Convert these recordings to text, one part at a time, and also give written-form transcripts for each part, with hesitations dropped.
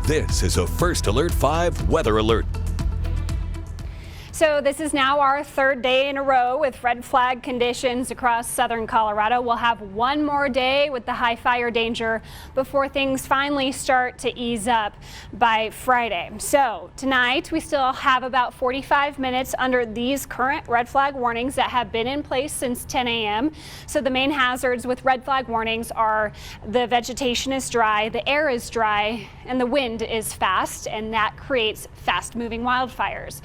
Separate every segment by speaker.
Speaker 1: This is a First Alert 5 weather alert.
Speaker 2: So this is now our third day in a row with red flag conditions across southern Colorado. We'll have one more day with the high fire danger before things finally start to ease up by Friday. So tonight we still have about 45 minutes under these current red flag warnings that have been in place since 10 a.m. So the main hazards with red flag warnings are the vegetation is dry, the air is dry, and the wind is fast, and that creates fast moving wildfires.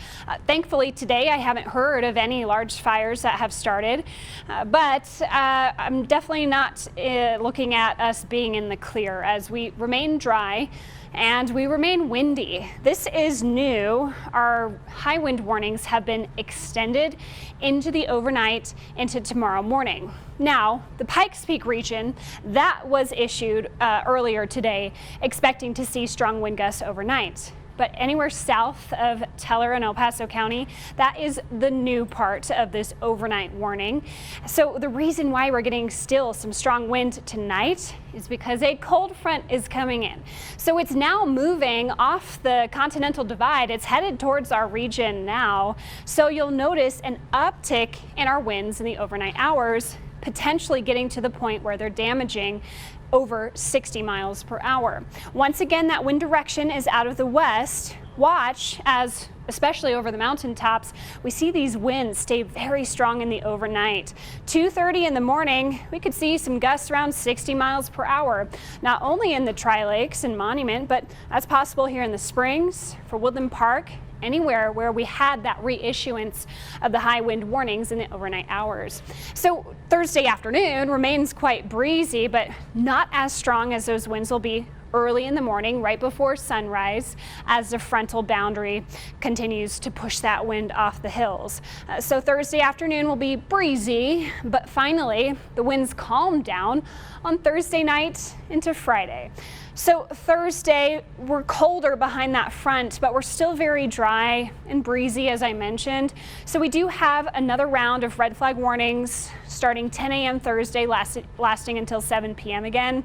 Speaker 2: Thankfully today I haven't heard of any large fires that have started, but I'm definitely not looking at us being in the clear as we remain dry and we remain windy. This is new. Our high wind warnings have been extended into the overnight into tomorrow morning. Now, the Pikes Peak region, that was issued earlier today, expecting to see strong wind gusts overnight. But anywhere south of Teller and El Paso County, that is the new part of this overnight warning. So the reason why we're getting still some strong wind tonight is because a cold front is coming in. So it's now moving off the continental divide. It's headed towards our region now. So you'll notice an uptick in our winds in the overnight hours, potentially getting to the point where they're damaging over 60 miles per hour. Once again, that wind direction is out of the west. Watch as, especially over the mountaintops, we see these winds stay very strong in the overnight. 2:30 in the morning, we could see some gusts around 60 miles per hour, not only in the Tri-Lakes and Monument, but that's possible here in the Springs, for Woodland Park, anywhere where we had that reissuance of the high wind warnings in the overnight hours. So Thursday afternoon remains quite breezy, but not as strong as those winds will be early in the morning, right before sunrise, as the frontal boundary continues to push that wind off the hills. So Thursday afternoon will be breezy, but finally the winds calm down on Thursday night into Friday. So Thursday, we're colder behind that front, but we're still very dry and breezy, as I mentioned. So we do have another round of red flag warnings starting 10 a.m. Thursday, lasting until 7 p.m. again.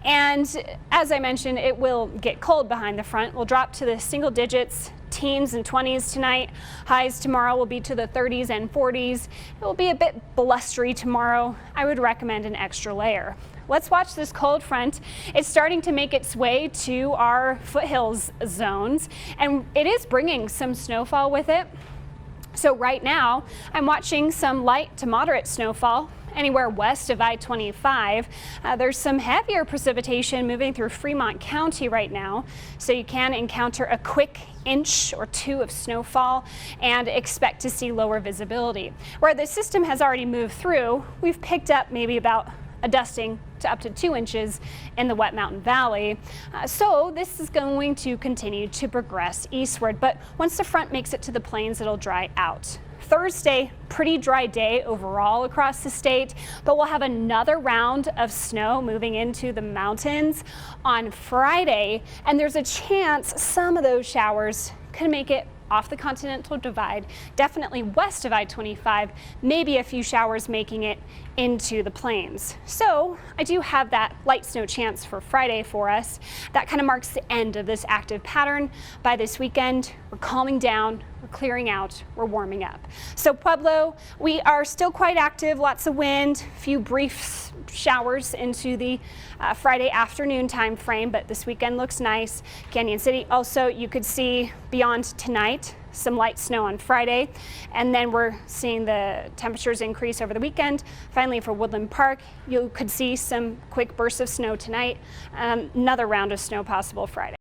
Speaker 2: And as I mentioned, it will get cold behind the front. We'll drop to the single digits, teens and 20s tonight. Highs tomorrow will be to the 30s and 40s. It will be a bit blustery tomorrow. I would recommend an extra layer. Let's watch this cold front. It's starting to make its way to our foothills zones, and it is bringing some snowfall with it. So right now, I'm watching some light to moderate snowfall anywhere west of I-25. There's some heavier precipitation moving through Fremont County right now, so you can encounter a quick inch or two of snowfall and expect to see lower visibility. Where the system has already moved through, we've picked up maybe about a dusting to up to 2 inches in the Wet Mountain Valley. So this is going to continue to progress eastward, but once the front makes it to the plains, it'll dry out. Thursday, pretty dry day overall across the state, but we'll have another round of snow moving into the mountains on Friday, and there's a chance some of those showers could make it off the continental divide, definitely west of I-25, maybe a few showers making it into the plains. So I do have that light snow chance for Friday for us. That kind of marks the end of this active pattern. By this weekend, we're calming down, we're clearing out, we're warming up. So Pueblo, we are still quite active, lots of wind, a few brief showers into the Friday afternoon time frame, but this weekend looks nice. Canyon City also, you could see beyond tonight some light snow on Friday, and then we're seeing the temperatures increase over the weekend. Finally, for Woodland Park, you could see some quick bursts of snow tonight. Another round of snow possible Friday.